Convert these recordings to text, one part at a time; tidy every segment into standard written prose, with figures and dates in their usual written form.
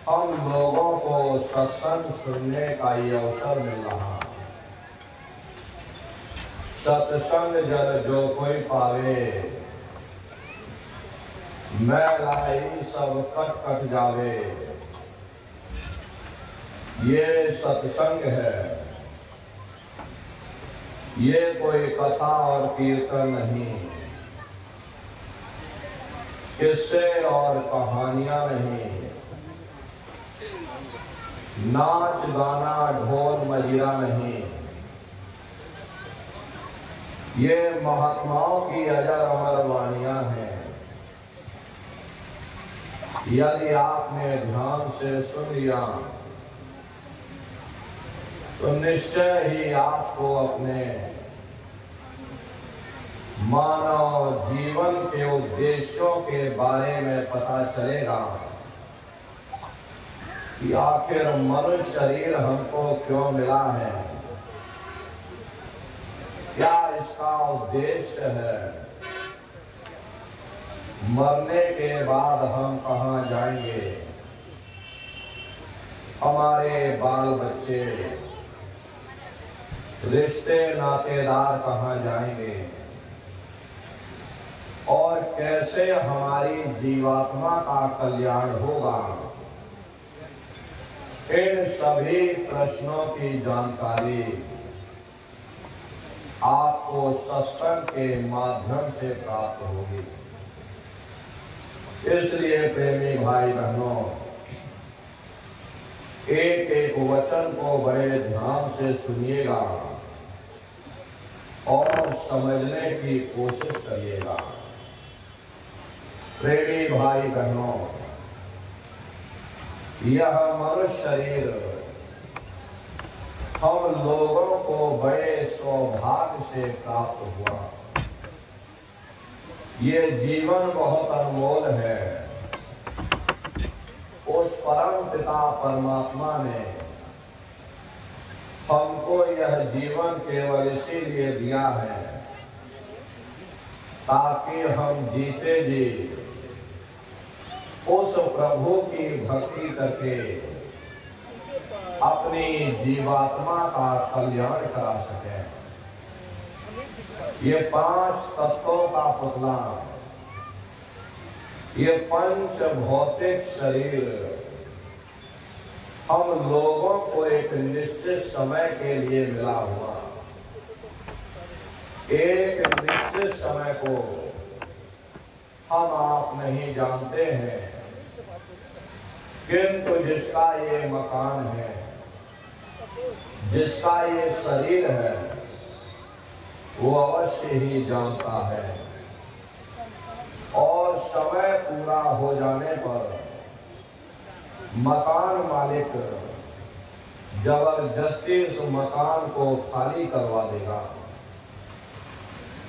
हम लोगों को सत्संग सुनने का ये अवसर मिल रहा। सत्संग जल जो कोई पावे, मैलाई सब कट कट जावे। ये सत्संग है, ये कोई कथा और कीर्तन नहीं, किस्से और कहानियां नहीं, नाच गाना ढोल मजीरा नहीं। ये महात्माओं की अजर अमर वाणियां हैं। यदि आपने ध्यान से सुन लिया तो निश्चय ही आपको अपने मानव जीवन के उद्देश्यों के बारे में पता चलेगा कि आखिर मनुष्य शरीर हमको क्यों मिला है, क्या इसका उद्देश्य है, मरने के बाद हम कहाँ जाएंगे, हमारे बाल बच्चे रिश्ते नातेदार कहाँ जाएंगे और कैसे हमारी जीवात्मा का कल्याण होगा। इन सभी प्रश्नों की जानकारी आपको सत्संग के माध्यम से प्राप्त होगी। इसलिए प्रेमी भाई बहनों, एक एक वचन को बड़े ध्यान से सुनिएगा और समझने की कोशिश करिएगा। प्रेमी भाई बहनों, यह मनुष्य शरीर हम लोगों को बड़े सौभाग्य से प्राप्त हुआ। ये जीवन बहुत अनमोल है। उस परम पिता परमात्मा ने हमको यह जीवन केवल इसीलिए दिया है ताकि हम जीते जी उस प्रभु की भक्ति करके अपनी जीवात्मा का कल्याण करा सके। ये 5 तत्वों का पुतला, ये पंच भौतिक शरीर हम लोगों को एक निश्चित समय के लिए मिला हुआ। एक निश्चित समय को हम आप नहीं जानते हैं, किंतु जिसका ये मकान है, जिसका ये शरीर है, वो अवश्य ही जानता है। और समय पूरा हो जाने पर मकान मालिक जबरदस्ती उस मकान को खाली करवा देगा।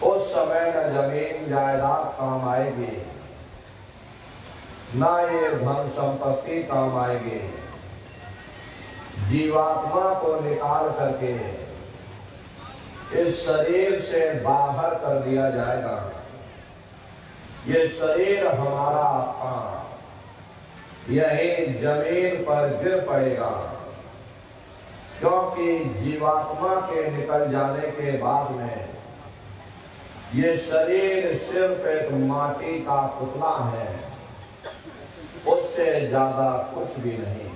उस समय न जमीन जायदाद काम आएगी, ना ये धन संपत्ति काम आएगी। जीवात्मा को निकाल करके इस शरीर से बाहर कर दिया जाएगा। ये शरीर हमारा आपका यही जमीन पर गिर पड़ेगा, क्योंकि जीवात्मा के निकल जाने के बाद में ये शरीर सिर्फ एक माटी का पुतला है, उससे ज्यादा कुछ भी नहीं।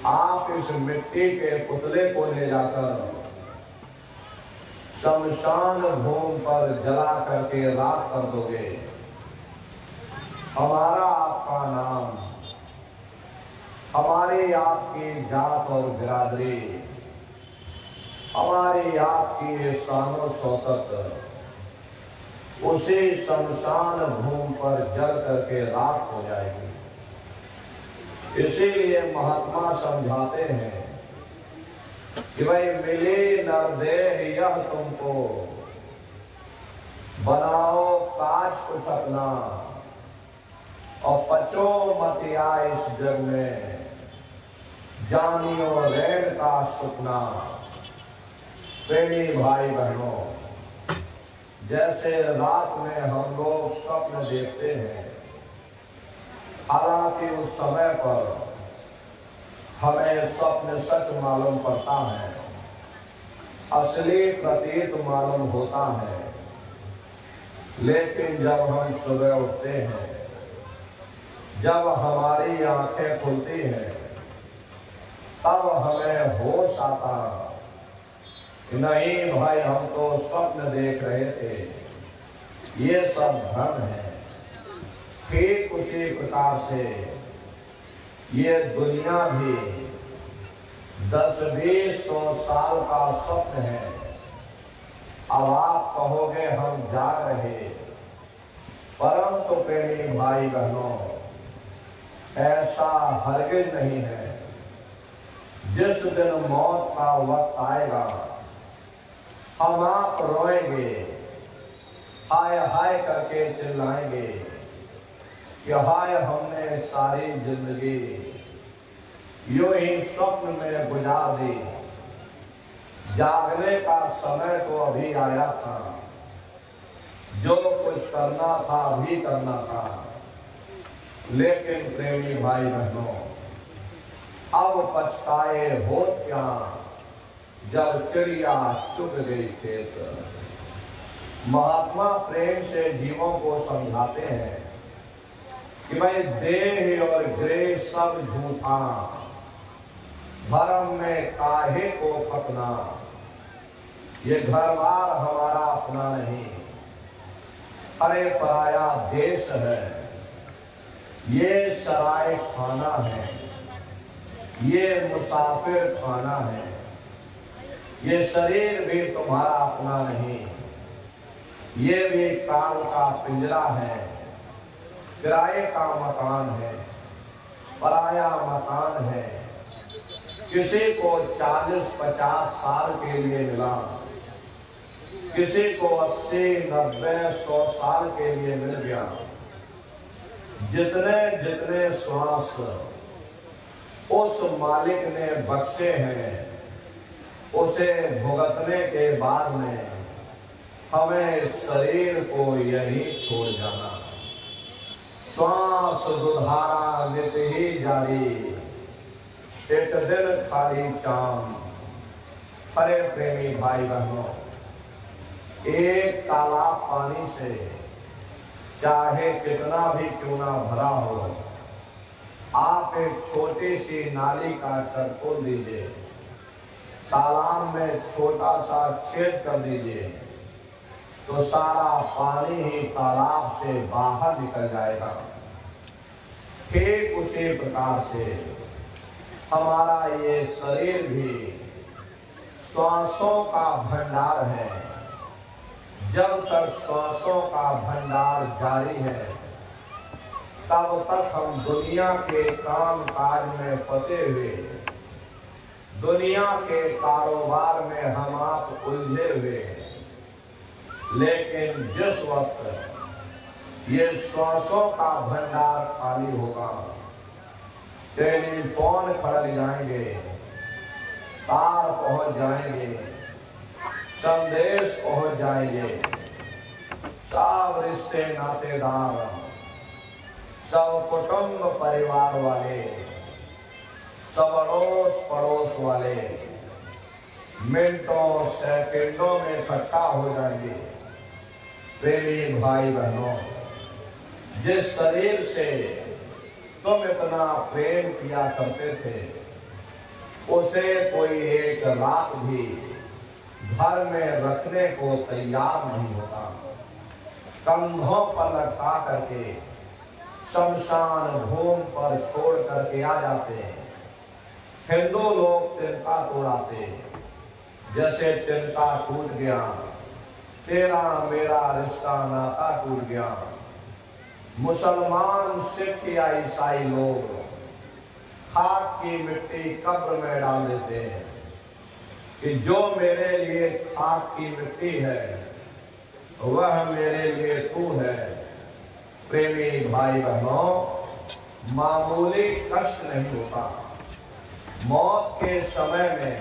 आप इस मिट्टी के पुतले को ले जाकर शमशान भूमि पर जला करके राख कर दोगे। हमारा आपका नाम, हमारी आपकी जात और बिरादरी, हमारी आपकी शानो शौकत उसी शमशान भूमि पर जल करके राख हो जाएगी। इसीलिए महात्मा समझाते हैं कि भाई मिली नरदेह यह तुमको, बनाओ काज कुछ अपना और पचो मत आए इस जग में, जानियो रैन का सुपना। प्रेमी भाई बहनों, जैसे रात में हम लोग स्वप्न देखते हैं, हालांकि साथ ही उस समय पर हमें स्वप्न सच मालूम पड़ता है, असली प्रतीत मालूम होता है। लेकिन जब हम सुबह उठते हैं, जब हमारी आंखें खुलती हैं, तब हमें होश आता नहीं भाई हम तो स्वप्न देख रहे थे, ये सब भ्रम है। ठीक उसी प्रकार से ये दुनिया भी 10-20-100 साल का स्वप्न है। अब आप कहोगे हम जाग रहे, परंतु प्रेमी भाई बहनों, ऐसा हरगिज नहीं है। जिस दिन मौत का वक्त आएगा, हम आप रोएंगे, हाय हाय करके चिल्लाएंगे कि हाय हमने सारी जिंदगी यूं ही स्वप्न में गुजार दी। जागने का समय तो अभी आया था, जो कुछ करना था अभी करना था। लेकिन प्रेमी भाई बहनों, अब पछताए होत क्या जब चिड़िया चुग गई खेत। महात्मा प्रेम से जीवों को समझाते हैं कि भाई देह और गृह सब झूठा, भरम में काहे को फतना। ये घर बार हमारा अपना नहीं, अरे पराया देश है। ये सराय खाना है, ये मुसाफिर खाना है। ये शरीर भी तुम्हारा अपना नहीं, ये भी काल का पिंजरा है, किराए का मकान है, पराया मकान है। किसी को 40-50 साल के लिए मिला, किसी को 80-90-100 साल के लिए मिल गया। जितने जितने श्वास उस मालिक ने बख्शे हैं, उसे भुगतने के बाद में हमें शरीर को यही छोड़ जाना। श्वास दुधारा नित ही जारी, एक दिन खाली चाम। अरे प्रेमी भाई बहनों, एक तालाब पानी से चाहे कितना भी क्यों ना भरा हो, आप एक छोटी सी नाली काट कर खोल दीजिए, तालाब में छोटा सा छेद कर दीजिए, तो सारा पानी ही तालाब से बाहर निकल जाएगा। ठीक उसी प्रकार से हमारा ये शरीर भी श्वासों का भंडार है। जब तक श्वासों का भंडार जारी है, तब तक हम दुनिया के काम काज में फंसे हुए, दुनिया के कारोबार में हम आप उलझे हुए। लेकिन जिस वक्त ये श्वासों का भंडार खाली होगा, टेलीफोन खड़क जाएंगे, तार पहुंच जाएंगे, संदेश पहुंच जाएंगे, सब रिश्ते नातेदार, सब कुटुंब परिवार वाले, सब अड़ोस पड़ोस वाले मिनटों सेकंडों में इकट्ठा हो जाएंगे। प्रेमी भाई बहनों, जिस शरीर से तुम इतना प्रेम किया करते थे, उसे कोई एक रात भी घर में रखने को तैयार नहीं होता। कंधों पर लटका करके शमशान भूमि पर छोड़ करके आ जाते हैं। हिंदू लोग तिनका तोड़ाते, जैसे तिनका टूट गया, तेरा मेरा रिश्ता नाता टूट गया। मुसलमान, सिख या ईसाई लोग खाक की मिट्टी कब्र में डाल देते हैं कि जो मेरे लिए खाक की मिट्टी है, वह मेरे लिए तू है। प्रेमी भाई बहनों, मामूली कष्ट नहीं होता। मौत के समय में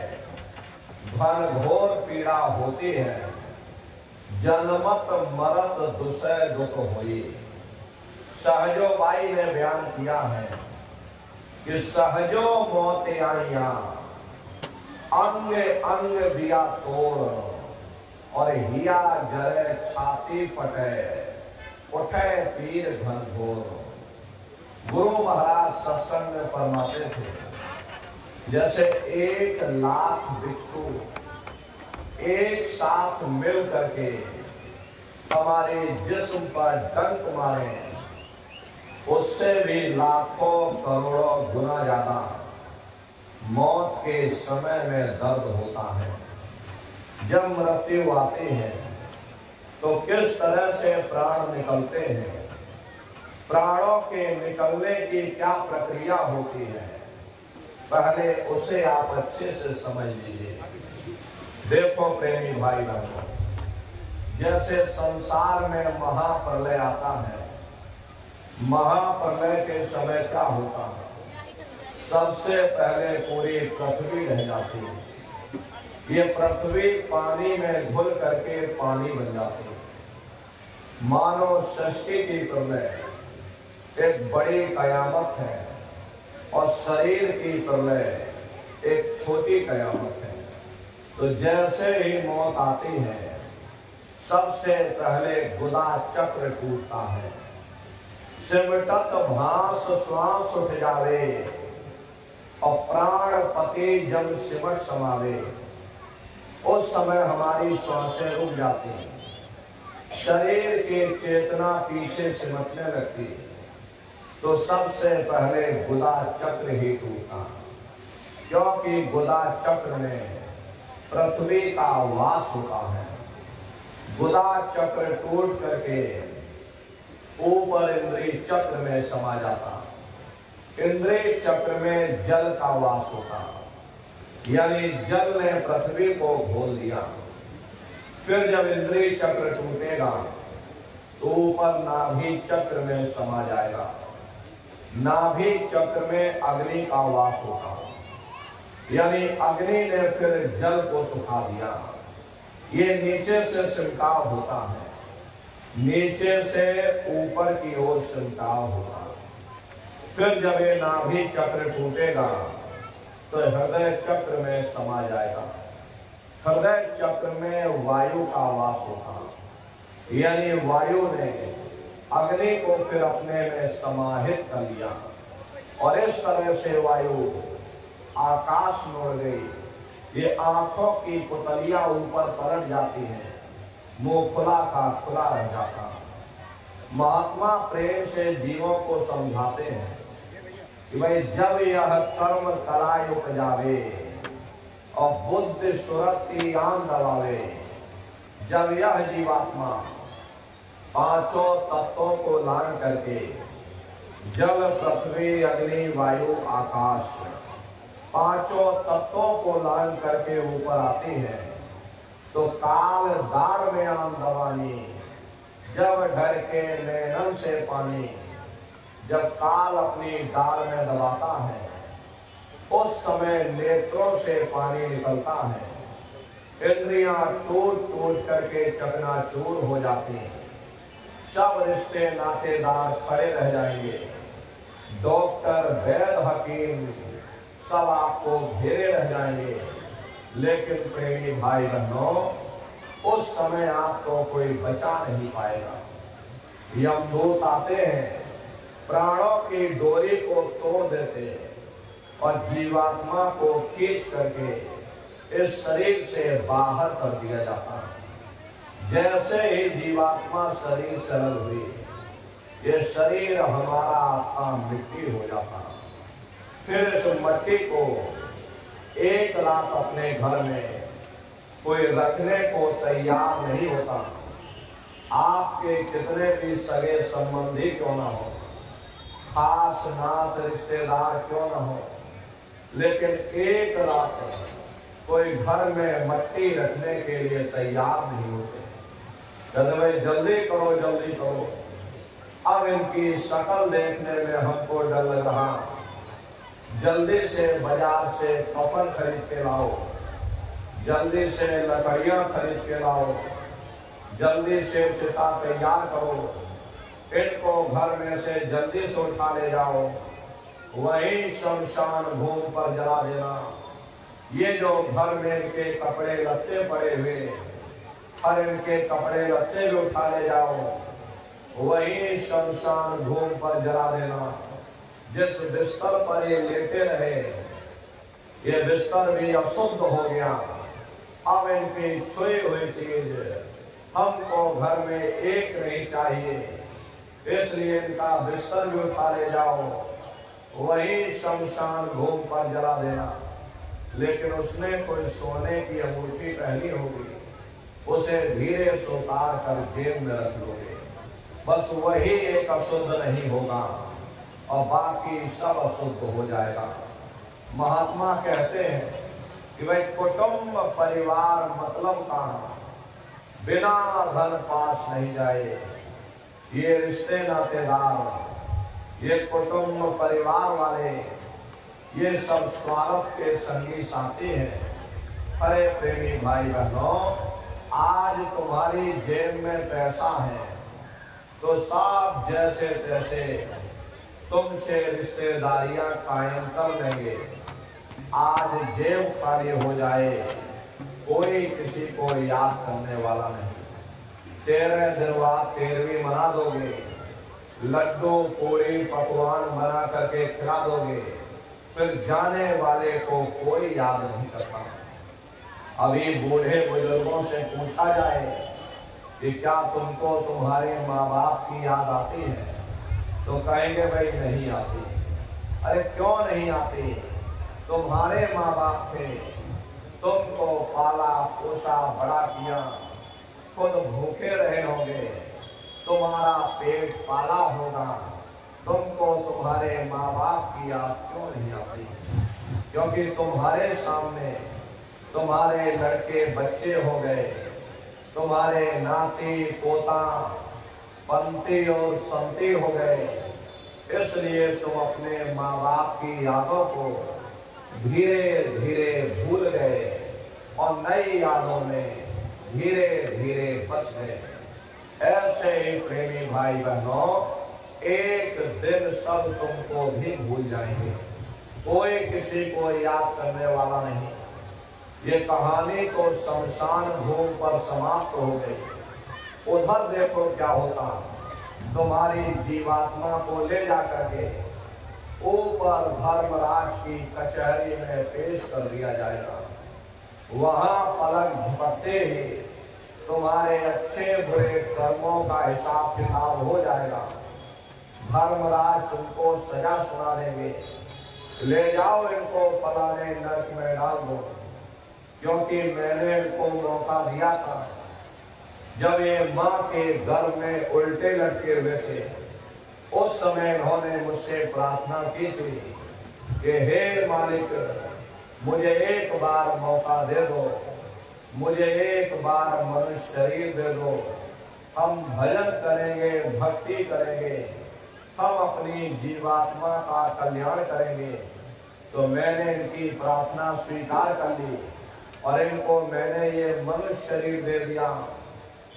घनघोर पीड़ा होती है। जन्मत मरत दुसै दुख होई, सहजोबाई ने बयान किया है कि सहजो मौत आइया, अंग अंग दिया तोड़, और हिया जरे छाती फटे, उठे पीर घन घोर। गुरु महाराज सत्संग में फरमाते थे, जैसे 1,00,000 भिक्षु एक साथ मिल करके हमारे जिस्म पर डंक मारे, उससे भी लाखों करोड़ों गुना ज्यादा मौत के समय में दर्द होता है। जब मृत्यु आती है तो किस तरह से प्राण निकलते हैं, प्राणों के निकलने की क्या प्रक्रिया होती है, पहले उसे आप अच्छे से समझ लीजिए। देखो प्रेमी भाई बहनों, जैसे संसार में महाप्रलय आता है, महाप्रलय के समय क्या होता है, सबसे पहले पूरी पृथ्वी रह जाती है। ये पृथ्वी पानी में घुल करके पानी बन जाती है। मानव सृष्टि की प्रलय एक बड़ी कयामत है और शरीर की प्रलय एक छोटी कयामत है। तो जैसे ही मौत आती है, सबसे पहले गुदा चक्र टूटता है, सिमटत भास श्वास उठ जावे, और प्राण पति जब सिमट समावे, उस समय हमारी श्वासें रुक जाती हैं, शरीर की चेतना पीछे सिमटने लगती है। तो सबसे पहले गुदा चक्र ही टूटा, क्योंकि गुदा चक्र में पृथ्वी का वास होता है। गुदा चक्र टूट करके ऊपर इंद्रिय चक्र में समा जाता, इंद्रिय चक्र में जल का वास होता, यानी जल ने पृथ्वी को घोल दिया। फिर जब इंद्रिय चक्र टूटेगा तो ऊपर नाभि चक्र में समा जाएगा, नाभि चक्र में अग्नि का वास होगा, यानी अग्नि ने फिर जल को सुखा दिया। ये नीचे से सिमटाव होता है, नीचे से ऊपर की ओर सिमटाव होगा। फिर जब ये नाभि चक्र टूटेगा तो हृदय चक्र में समा जाएगा, हृदय चक्र में वायु का वास होगा, यानी वायु ने अग्नि को फिर अपने में समाहित कर लिया, और इस तरह से वायु आकाश में उड़ गई। ये आंखों की पुतलियां ऊपर पलट जाती हैं, मुंह खुला का खुला रह जाता। महात्मा प्रेम से जीवों को समझाते हैं कि भाई जब यह कर्म कलाय उपजावे और बुद्धि सुरति आन दबावे, जब यह जीवात्मा पांचों तत्वों को लान करके जल पृथ्वी अग्नि वायु आकाश पांचों तत्वों को लान करके ऊपर आती है, तो काल दार में आन दवानी, जब ढर के नैनन से पानी, जब काल अपनी दाल में दबाता है उस समय नेत्रों से पानी निकलता है, इंद्रियां टूट टूट करके चकनाचूर हो जाती हैं, सब रिश्ते नातेदार खड़े रह जाएंगे, डॉक्टर वैद्य हकीम सब आपको घेरे रह जाएंगे। लेकिन प्रेमी भाई बहनों, उस समय आपको कोई बचा नहीं पाएगा। यमदूत आते हैं, प्राणों की डोरी को तोड़ देते और जीवात्मा को खींच करके इस शरीर से बाहर कर दिया जाता है। जैसे ही जीवात्मा शरीर से अलग हुई, ये शरीर हमारा आत्मा मिट्टी हो जाता। फिर इस मिट्टी को एक रात अपने घर में कोई रखने को तैयार नहीं होता। आपके कितने भी सगे संबंधी क्यों ना हो, खास नात रिश्तेदार क्यों ना हो, लेकिन एक रात कोई घर में मिट्टी रखने के लिए तैयार नहीं होते। कहते भाई जल्दी करो जल्दी करो, अब इनकी शक्ल देखने में हमको डर लग रहा, जल्दी से बाजार से कफन खरीद के लाओ, जल्दी से लकड़ियां खरीद के लाओ, जल्दी से चिता तैयार करो, इनको घर में से जल्दी से उठा ले जाओ, वहीं शमशान भूमि पर जला देना। ये जो घर में इनके कपड़े लत्ते पड़े हुए, हर इनके कपड़े लत्ते भी उठा ले जाओ, वहीं शमशान भूमि पर जला देना। जिस बिस्तर पर ये लेटे रहे, ये बिस्तर भी अशुद्ध हो गया। अब इनकी छुई हुई चीज हमको घर में एक नहीं चाहिए, इसलिए इनका बिस्तर भी उठा ले जाओ, वही शमशान भूमि पर जला देना। लेकिन उसने कोई सोने की अंगूठी पहनी होगी, उसे धीरे से उतार कर जेब में रख लोगे। बस वही एक अशुद्ध नहीं होगा और बाकी सब अशुद्ध हो जाएगा। महात्मा कहते हैं कि भाई कुटुंब परिवार मतलब कहाँ, बिना धन पास नहीं जाए। ये रिश्ते नातेदार, ये कुटुंब परिवार वाले, ये सब स्वार्थ के संगी साथी हैं। अरे प्रेमी भाई बहनों, आज तुम्हारी जेब में पैसा है तो सब जैसे तैसे तुमसे रिश्तेदारियां कायम कर लेंगे। आज जेब खाली हो जाए, कोई किसी को याद करने वाला नहीं। 13 दिन बाद 13वीं मना दोगे, लड्डू पूरी पकवान बना करके खिला दोगे, फिर जाने वाले को कोई याद नहीं करता। अभी बूढ़े बुजुर्गों से पूछा जाए कि क्या तुमको तुम्हारे माँ बाप की याद आती है, तो कहेंगे भाई नहीं आती। अरे क्यों नहीं आती? तुम्हारे माँ बाप थे, तुमको पाला पोसा बड़ा किया, खुद भूखे रहे होंगे, तुम्हारा पेट पाला होगा, तुमको तुम्हारे माँ बाप की याद क्यों नहीं आती? क्योंकि तुम्हारे सामने तुम्हारे लड़के बच्चे हो गए, तुम्हारे नाती पोता पंती और संती हो गए, इसलिए तुम अपने माँ बाप की यादों को धीरे धीरे भूल गए और नई यादों में धीरे धीरे बच गए। ऐसे ही प्रेमी भाई बहनों, एक दिन सब तुमको भी भूल जाएंगे, कोई किसी को याद करने वाला नहीं। ये कहानी तो शमशान भूमि पर समाप्त हो गई। उधर देखो क्या होता, तुम्हारी जीवात्मा को ले जाकर के ऊपर धर्मराज की कचहरी में पेश कर दिया जाएगा। वहां पलक झपकते ही तुम्हारे अच्छे बुरे कर्मों का हिसाब किताब हो जाएगा। धर्मराज तुमको सजा सुना देंगे, ले जाओ इनको फलाने नरक में डाल दो, क्योंकि मैंने इनको मौका दिया था जब ये माँ के गर्भ में उल्टे लटके हुए थे। उस समय इन्होंने मुझसे प्रार्थना की थी कि हे मालिक, मुझे एक बार मौका दे दो, मुझे एक बार मनुष्य शरीर दे दो, हम भजन करेंगे, भक्ति करेंगे, हम अपनी जीवात्मा का कल्याण करेंगे। तो मैंने इनकी प्रार्थना स्वीकार कर ली और इनको मैंने ये मनुष्य शरीर दे दिया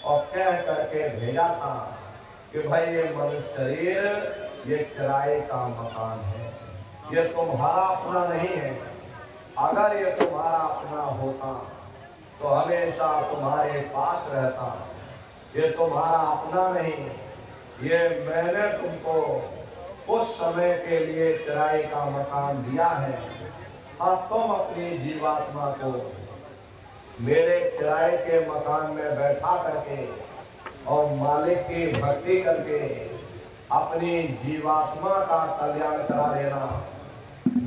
और कह करके भेजा था कि भाई ये मनुष्य शरीर ये किराए का मकान है, ये तुम्हारा अपना नहीं है। अगर ये तुम्हारा अपना होता तो हमेशा तुम्हारे पास रहता। ये तुम्हारा अपना नहीं, ये मैंने तुमको उस समय के लिए किराए का मकान दिया है। अब तुम अपनी जीवात्मा को मेरे किराए के मकान में बैठा करके और मालिक की भक्ति करके अपनी जीवात्मा का कल्याण करा देना।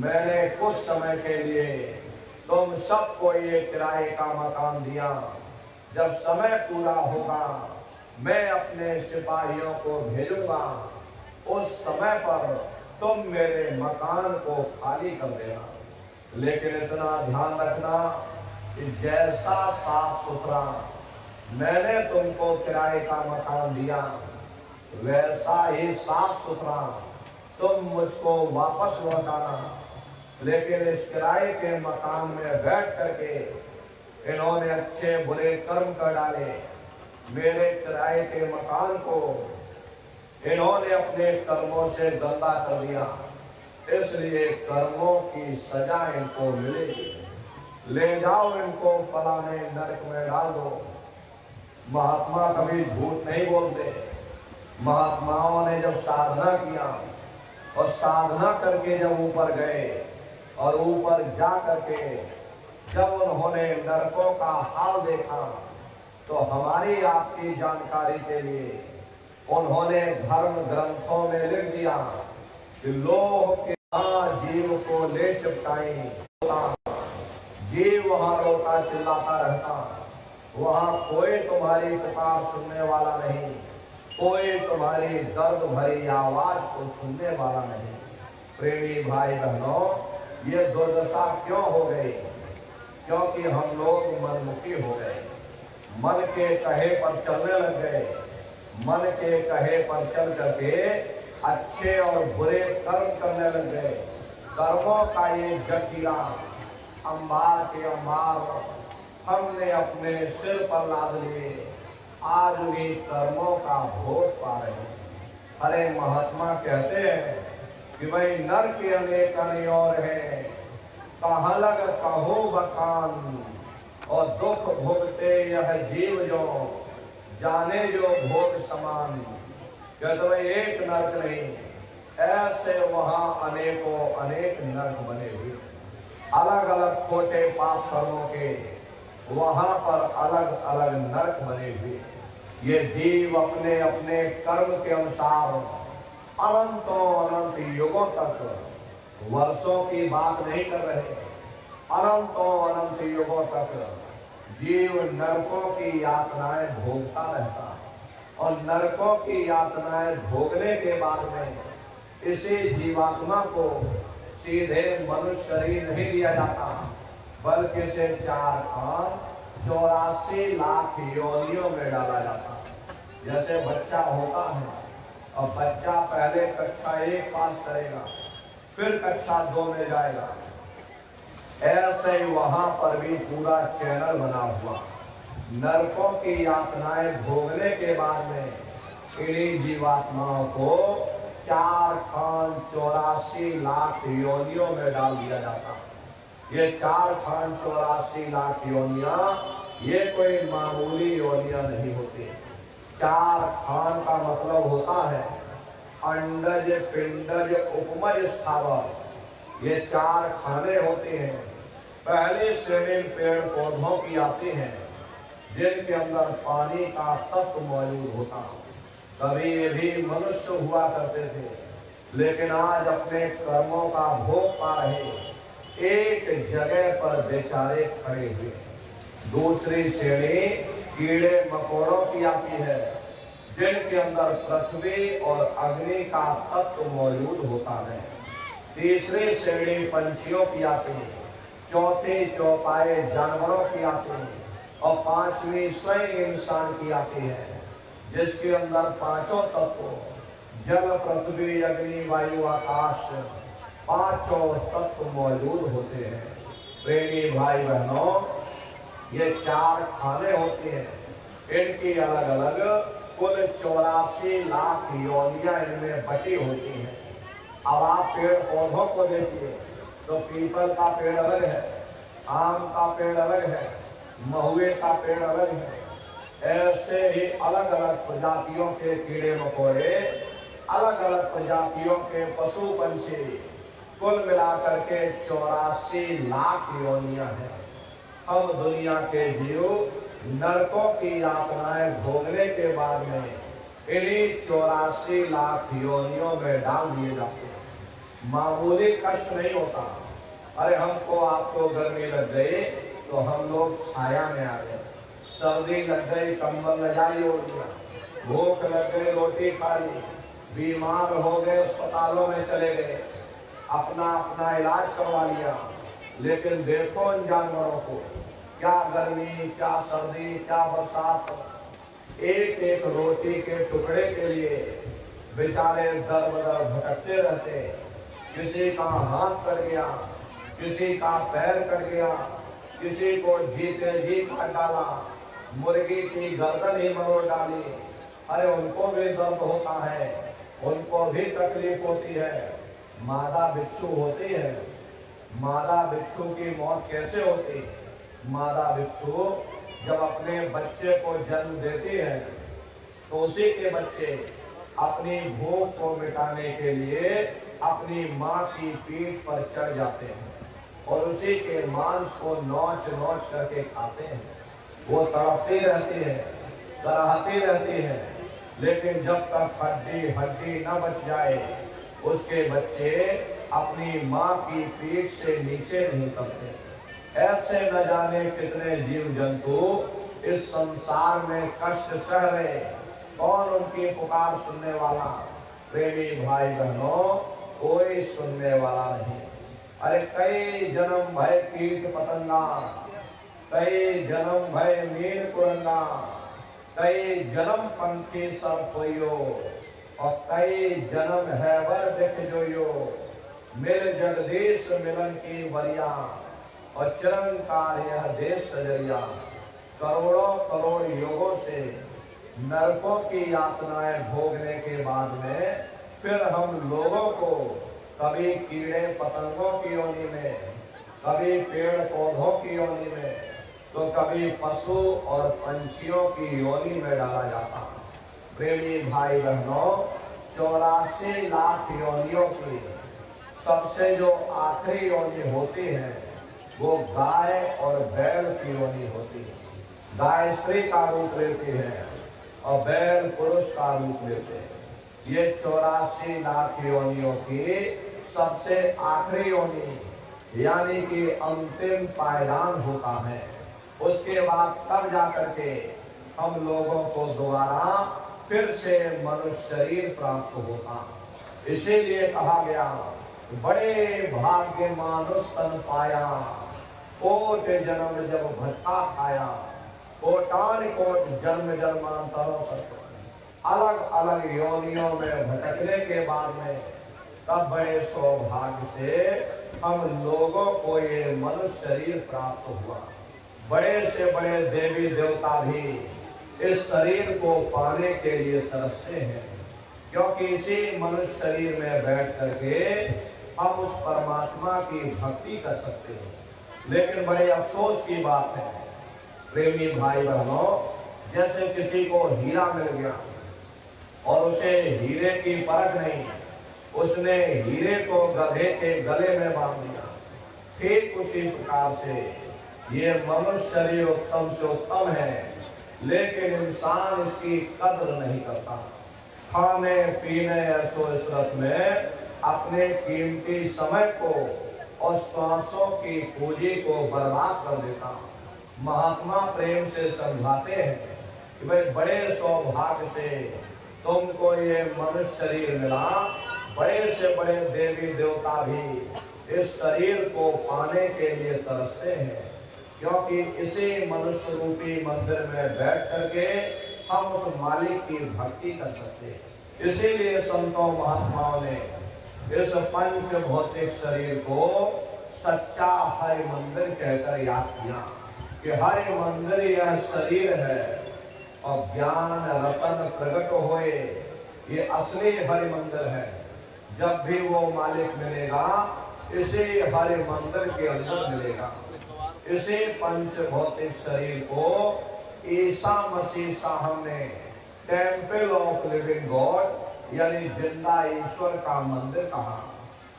मैंने कुछ समय के लिए तुम सबको ये किराए का मकान दिया, जब समय पूरा होगा मैं अपने सिपाहियों को भेजूंगा, उस समय पर तुम मेरे मकान को खाली कर देना। लेकिन इतना ध्यान रखना कि जैसा साफ सुथरा मैंने तुमको किराए का मकान दिया, वैसा ही साफ सुथरा तुम मुझको वापस लौटाना। लेकिन इस किराए के मकान में बैठ करके इन्होंने अच्छे बुरे कर्म कर डाले, मेरे किराए के मकान को इन्होंने अपने कर्मों से गंदा कर दिया, इसलिए कर्मों की सजा इनको मिलेगी। ले जाओ इनको फलाने नरक में डाल दो। महात्मा कभी झूठ नहीं बोलते। महात्माओं ने जब साधना किया और साधना करके जब ऊपर गए और ऊपर जा करके जब उन्होंने नरकों का हाल देखा, तो हमारी आपकी जानकारी के लिए उन्होंने धर्म ग्रंथों में लिख दिया कि लोह के जीव को ले चिपटाई, जीव वहां रोता चिल्लाता रहता, वहां कोई तुम्हारी पुकार सुनने वाला नहीं, कोई तुम्हारी दर्द भरी आवाज को सुनने वाला नहीं। प्रेमी भाई बहनों, ये दुर्दशा क्यों हो गई? क्योंकि हम लोग मनमुखी हो गए, मन के कहे पर चलने लग गए। मन के कहे पर चल करके अच्छे और बुरे कर्म करने लग गए। कर्मों का ये जटिला अंबार के अंबार हमने अपने सिर पर लाद लिए, आज भी कर्मों का भोग पा रहे हैं। अरे महात्मा कहते हैं कि भाई नर के अनेक और है, कहाँ लग कहो बखान, और दुख भोगते यह जीव जो जाने जो भोग समान। कहते भाई एक नरक नहीं, ऐसे वहां अनेकों अनेक नरक बने हुए, अलग अलग खोटे पाप कर्मों के वहां पर अलग अलग नरक बने हुए। ये जीव अपने अपने कर्म के अनुसार अनंतों अनंत युगों तक, वर्षों की बात नहीं कर रहे, अनंतों अनंत युगों तक जीव नरकों की यातनाएं भोगता रहता, और नरकों की यातनाएं भोगने के बाद में इसी जीवात्मा को सीधे मनुष्य शरीर नहीं दिया जाता, बल्कि इसे 84 लाख योनियों में डाला जाता। जैसे बच्चा होता है और बच्चा पहले कक्षा 1 पास करेगा, फिर कक्षा 2 में जाएगा, ऐसे ही वहां पर भी पूरा चैनल बना हुआ। नरकों की यातनाएं भोगने के बाद में इन्हीं जीवात्माओं को 84 लाख योनियों में डाल दिया जाता। ये 84 लाख योनियां ये कोई मामूली योनियां नहीं होती। 4 खान का मतलब होता है अंडज, पिंडज, उपमज, स्थावर। ये 4 खाने होते हैं। पहले श्रेणी पेड़ पौधों की आती हैं, जिनके अंदर पानी का तत्व मौजूद होता। कभी ये भी मनुष्य हुआ करते थे, लेकिन आज अपने कर्मों का भोग पा रहे एक जगह पर बेचारे खड़े हुए। दूसरी श्रेणी कीड़े मकोड़ों की आती है, जिनके अंदर पृथ्वी और अग्नि का तत्व मौजूद होता है। तीसरी श्रेणी पंछियों की आती है, चौथी चौपाए जानवरों की आती है, और 5वीं स्वयं इंसान की आती है, जिसके अंदर 5 तत्व जल, पृथ्वी, अग्नि, वायु, आकाश 5 तत्व मौजूद होते हैं। प्रेमी भाई बहनों, ये 4 खाने होते हैं, इनकी अलग अलग कुल 84 लाख योनियां इनमें बटी होती हैं। अब आप पेड़ पौधों को देखिए तो पीपल का पेड़ अलग है, आम का पेड़ अलग है, महुए का पेड़ अलग है। ऐसे ही अलग अलग प्रजातियों के कीड़े मकोड़े, अलग अलग प्रजातियों के पशु पंछी, कुल मिलाकर के 84 लाख योनियां हैं। हम दुनिया के जीव नरकों की यातनाएं भोगने के बाद में इन्हीं 84 लाख योनियों में डाल दिए जाते हैं। मामूली कष्ट नहीं होता। अरे हमको आपको गर्मी लग गई तो हम लोग छाया में आ गए, सर्दी लग गई कंबल रजाई ओढ़ लिया, भूख लग गई रोटी खा ली, बीमार हो गए अस्पतालों में चले गए, अपना अपना इलाज करवा लिया। लेकिन देखो इन जानवरों को, क्या गर्मी, क्या सर्दी, क्या बरसात, एक एक रोटी के टुकड़े के लिए बेचारे दर बदर भटकते रहते। किसी का हाथ कट गया, किसी का पैर कट गया, किसी को जीते जी काट डाला, मुर्गी की गर्दन ही मरोड़ डाली। अरे उनको भी दर्द होता है, उनको भी तकलीफ होती है। मादा बिच्छू होती है, मादा बिच्छू की मौत कैसे होती? मादा बिच्छू जब अपने बच्चे को जन्म देती है तो उसी के बच्चे अपनी भूख को मिटाने के लिए अपनी माँ की पीठ पर चढ़ जाते हैं और उसी के मांस को नोच नोच करके खाते हैं। वो तड़पती रहती है, कराहती रहती है, लेकिन जब तक हड्डी हड्डी न बच जाए उसके बच्चे अपनी माँ की पीठ से नीचे नहीं उतरते। ऐसे न जाने कितने जीव जंतु इस संसार में कष्ट सह रहे, कौन उनकी पुकार सुनने वाला? प्रेमी भाई बहनों, कोई सुनने वाला नहीं। अरे कई जन्म भय कीट पतंगा, कई जन्म भय मीन कुरंगा, कई जन्म पंखी सब कोइयो, और कई जन्म है वर देख जोयो। मिल जगदीश मिलन की वरिया, और चिरंकार यह देश सजरिया। करोड़ों करोड़ युगों से नरकों की यातनाएं भोगने के बाद में फिर हम लोगों को कभी कीड़े पतंगों की योनि में, कभी पेड़ पौधों की योनि में, तो कभी पशु और पंछियों की योनि में डाला जाता। प्रेमी भाई बहनों, 84 लाख योनियों की सबसे जो आखिरी योनि होती है वो गाय और बैल की योनि होती है। गाय स्त्री का रूप लेती है और बैल पुरुष का रूप लेते हैं। ये 84 लाख योनियों की सबसे आखिरी योनि यानी कि अंतिम पायदान होता है। उसके बाद तब जाकर के हम लोगों को दोबारा फिर से मनुष्य शरीर प्राप्त होता। इसीलिए कहा गया, बड़े भाग्य मानुष तन पाया, कोट जन्म जब भटका खाया। कोटान कोट जन्म जन्मांतरों तक अलग अलग योनियों में भटकने के बाद में तब बड़े सौभाग्य से हम लोगों को ये मनुष्य शरीर प्राप्त हुआ। बड़े से बड़े देवी देवता भी इस शरीर को पाने के लिए तरसते हैं, क्योंकि इसी मनुष्य शरीर में बैठ करके हम उस परमात्मा की भक्ति कर सकते हैं। लेकिन बड़े अफसोस की बात है प्रेमी भाई बहनों, जैसे किसी को हीरा मिल गया और उसे हीरे की परख नहीं, उसने हीरे को गधे के गले में बांध दिया। ठीक उसी प्रकार से ये मनुष्य शरीर उत्तम से उत्तम है, लेकिन इंसान इसकी कद्र नहीं करता। खाने पीने ऐसो इशरत में अपने कीमती समय को और श्वासों की पूंजी को बर्बाद कर देता। महात्मा प्रेम से समझाते हैं कि भाई बड़े सौभाग्य से तुमको ये मनुष्य शरीर मिला। बड़े से बड़े देवी देवता भी इस शरीर को पाने के लिए तरसते हैं, क्योंकि इसी मनुष्य रूपी मंदिर में बैठ करके हम उस मालिक की भक्ति कर सकते हैं। इसीलिए संतों महात्माओं ने इस पंच भौतिक शरीर को सच्चा हरि मंदिर कहकर याद किया कि हरि मंदिर यह शरीर है और ज्ञान रतन प्रकट होए, ये असली हरि मंदिर है। जब भी वो मालिक मिलेगा इसी हरि मंदिर के अंदर मिलेगा। इसी पंच भौतिक शरीर को ईसा मसीह साहब ने टेम्पल ऑफ लिविंग गॉड यानी जिंदा ईश्वर का मंदिर कहा।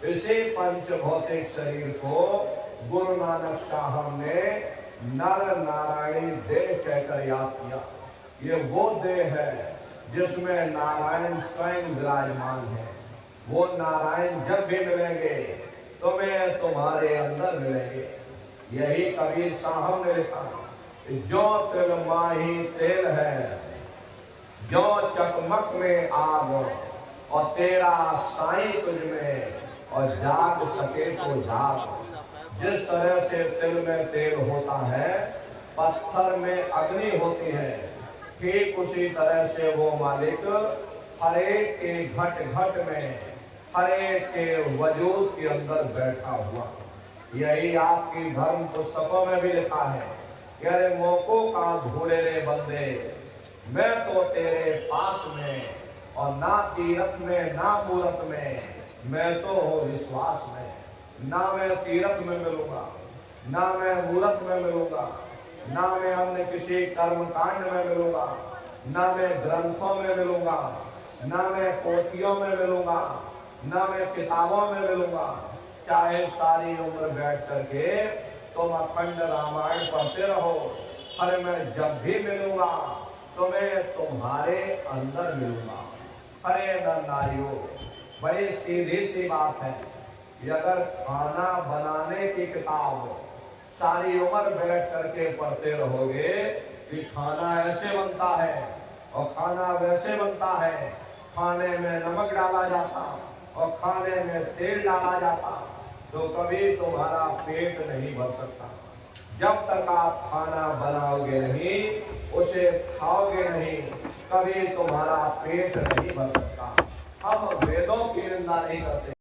इसी पंच भौतिक शरीर को गुरु नानक साहब ने नर नारायणी देह कहकर याद किया। ये वो देह है जिसमें नारायण स्वयं विराजमान है। वो नारायण जब भी मिलेंगे तुम्हें तुम्हारे अंदर मिलेंगे। यही कबीर साहब ने लिखा, जो तिल माही तेल है, जो चकमक में आग, और तेरा साईं तुझ में, और जाग सके तो जाग। जिस तरह से तिल में तेल होता है, पत्थर में अग्नि होती है, ठीक उसी तरह से वो मालिक हरेक के घट घट में, हरेक के वजूद के अंदर बैठा हुआ। यही आपकी धर्म पुस्तकों में भी लिखा है कि अरे मोको का ढूंढे रे बंदे, मैं तो तेरे पास में और ना तीरथ में ना मूरत में, मैं तो हो विश्वास में। ना मैं तीरथ में मिलूंगा, ना मैं मूरत में मिलूंगा, ना मैं अन्य किसी कर्म कांड में मिलूंगा, ना मैं ग्रंथों में मिलूंगा, ना मैं पोथियों में मिलूंगा, ना मैं किताबों में मिलूंगा। चाहे सारी उम्र बैठ करके तुम अखंड रामायण पढ़ते रहो, पर मैं जब भी मिलूंगा तो मैं तुम्हारे अंदर मिलूंगा। अरे नर नारियों, बड़ी सीधी सी बात है कि अगर खाना बनाने की किताब सारी उम्र बैठ करके पढ़ते रहोगे कि खाना ऐसे बनता है और खाना वैसे बनता है, खाने में नमक डाला जाता और खाने में तेल डाला जाता, तो कभी तुम्हारा पेट नहीं भर सकता। जब तक आप खाना बनाओगे नहीं, उसे खाओगे नहीं, कभी तुम्हारा पेट नहीं भर सकता। हम वेदों की निंदा नहीं करते।